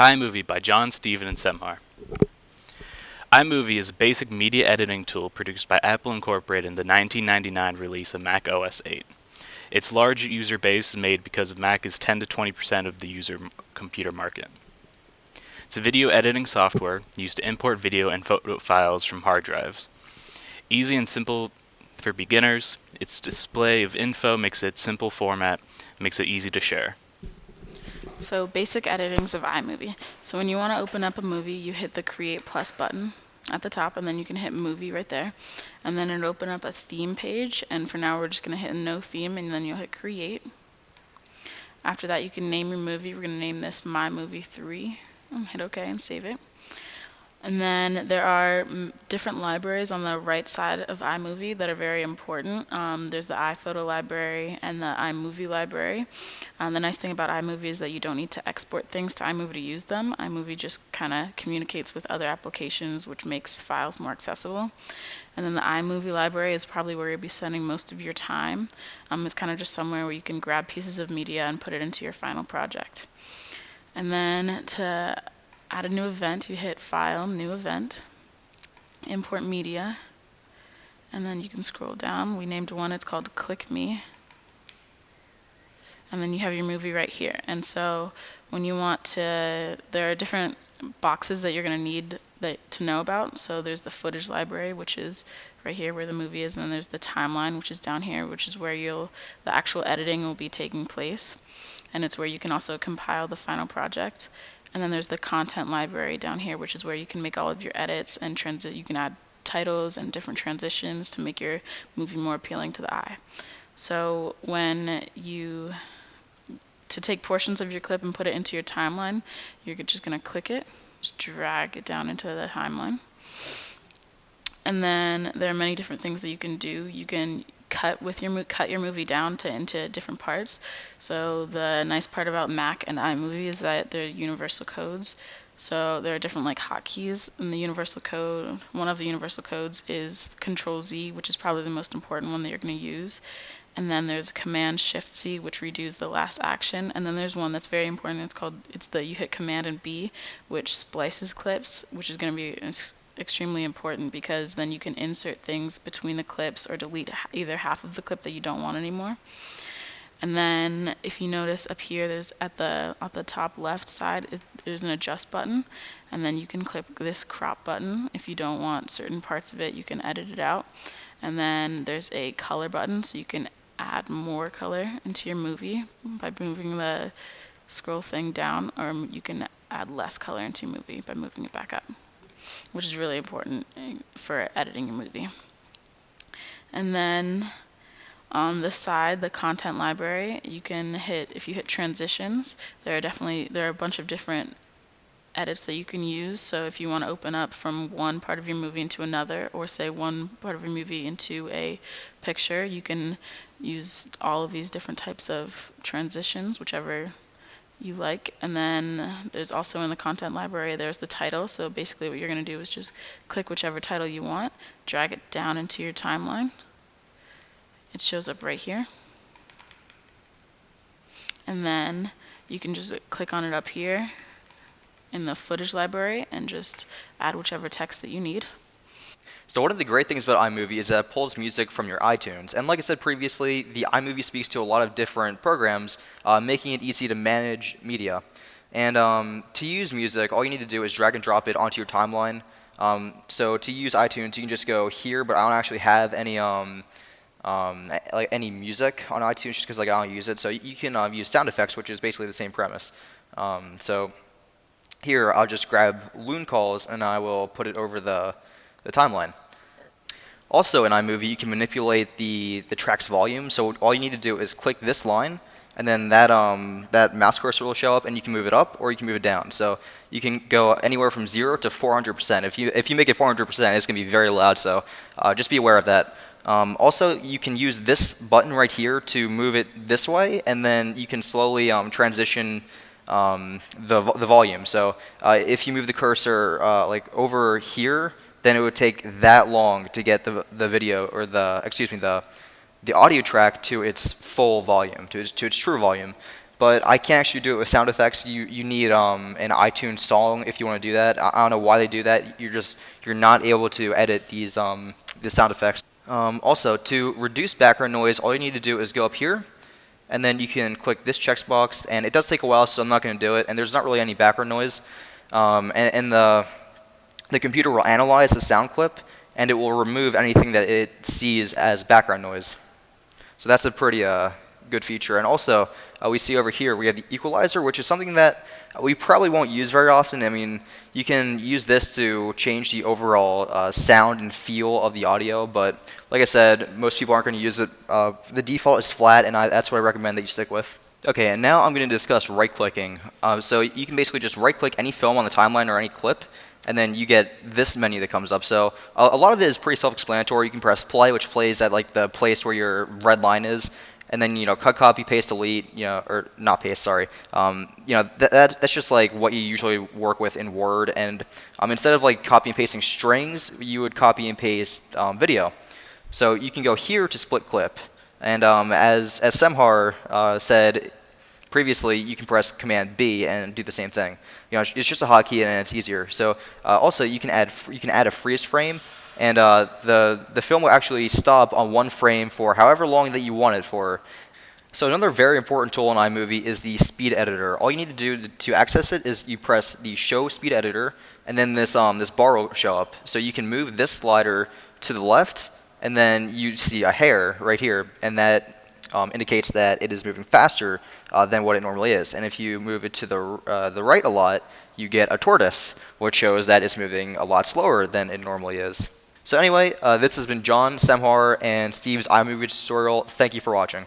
iMovie by John, Steven, and Semhar. iMovie is a basic media editing tool produced by Apple Incorporated in the 1999 release of Mac OS 8. Its large user base is made because Mac is 10 to 20% of the user computer market. It's a video editing software used to import video and photo files from hard drives. Easy and simple for beginners, its display of info makes it simple format, makes it easy to share. So basic editings of iMovie. So when you want to open up a movie, you hit the Create Plus button at the top, and then you can hit Movie right there. And then it'll open up a theme page, and for now we're just going to hit No Theme, and then you'll hit Create. After that, you can name your movie. We're going to name this My Movie 3. And hit OK and save it. And then there are different libraries on the right side of iMovie that are very important. There's the iPhoto library and the iMovie library. The nice thing about iMovie is that you don't need to export things to iMovie to use them. iMovie just kind of communicates with other applications, which makes files more accessible. And then the iMovie library is probably where you'll be spending most of your time. It's kind of just somewhere where you can grab pieces of media and put it into your final project. And then to add a new event, you hit File, New Event, Import Media, and then you can scroll down. We named one, it's called Click Me. And then you have your movie right here. And so when you want to, there are different boxes that you're going to need to know about. So there's the footage library, which is right here where the movie is, and then there's the timeline, which is down here, which is where the actual editing will be taking place. And it's where you can also compile the final project. And then there's the content library down here, which is where you can make all of your edits and you can add titles and different transitions to make your movie more appealing to the eye. So to take portions of your clip and put it into your timeline, you're just going to click it, just drag it down into the timeline. And then there are many different things that you can do. You can cut your movie down into different parts. So the nice part about Mac and iMovie is that they're universal codes. So there are different hotkeys in the universal code. One of the universal codes is Control Z, which is probably the most important one that you're going to use. And then there's Command Shift C, which redos the last action. And then there's one that's very important. You hit Command and B, which splices clips, which is going to be extremely important because then you can insert things between the clips or delete either half of the clip that you don't want anymore. And then if you notice up here, there's at the top left side, there's an adjust button, and then you can click this crop button. If you don't want certain parts of it, you can edit it out. And then there's a color button, so you can add more color into your movie by moving the scroll thing down, or you can add less color into your movie by moving it back up, which is really important for editing your movie. And then on the side, the content library, if you hit transitions, there are a bunch of different edits that you can use. So if you want to open up from one part of your movie into another, or say one part of your movie into a picture, you can use all of these different types of transitions, whichever you like. And then there's also in the content library, there's the title. So basically what you're going to do is just click whichever title you want, drag it down into your timeline. It shows up right here. And then you can just click on it up here in the footage library and just add whichever text that you need. So one of the great things about iMovie is that it pulls music from your iTunes. And like I said previously, the iMovie speaks to a lot of different programs, making it easy to manage media. And to use music, all you need to do is drag and drop it onto your timeline. So to use iTunes, you can just go here, but I don't actually have any any music on iTunes just because I don't use it. So you can use sound effects, which is basically the same premise. So here I'll just grab loon calls and I will put it over the timeline. Also in iMovie, you can manipulate the track's volume. So all you need to do is click this line, and then that mouse cursor will show up, and you can move it up or you can move it down. So you can go anywhere from 0 to 400%. If you make it 400%, it's going to be very loud. So just be aware of that. Also, you can use this button right here to move it this way, and then you can slowly transition the volume. So if you move the cursor over here, then it would take that long to get the video or the audio track to its full volume, to its true volume. but I can't actually do it with sound effects. You need an iTunes song if you want to do that. I don't know why they do that. You're not able to edit these the sound effects. Also, to reduce background noise, all you need to do is go up here, and then you can click this checkbox. And it does take a while, so I'm not going to do it. And there's not really any background noise. And the computer will analyze the sound clip, and it will remove anything that it sees as background noise. So that's a pretty good feature. And also, we see over here we have the equalizer, which is something that we probably won't use very often. I mean, you can use this to change the overall sound and feel of the audio, but like I said, most people aren't going to use it. The default is flat, and that's what I recommend that you stick with. Okay, and now I'm going to discuss right-clicking. So you can basically just right-click any film on the timeline or any clip, and then you get this menu that comes up. So a lot of it is pretty self-explanatory. You can press play, which plays at like the place where your red line is, and then cut, copy, paste, delete, or not paste, sorry. That's just like what you usually work with in Word. And instead of like copy and pasting strings, you would copy and paste video. So you can go here to split clip. And as Semhar said previously, you can press Command B and do the same thing. It's just a hotkey and it's easier. So also you can add a freeze frame, and the film will actually stop on one frame for however long that you want it for. So another very important tool in iMovie is the speed editor. All you need to do to access it is you press the show speed editor, and then this bar will show up. So you can move this slider to the left, and then you see a hair right here, and that indicates that it is moving faster than what it normally is. And if you move it to the right a lot, you get a tortoise, which shows that it's moving a lot slower than it normally is. So anyway, this has been John, Semhar, and Steve's iMovie tutorial. Thank you for watching.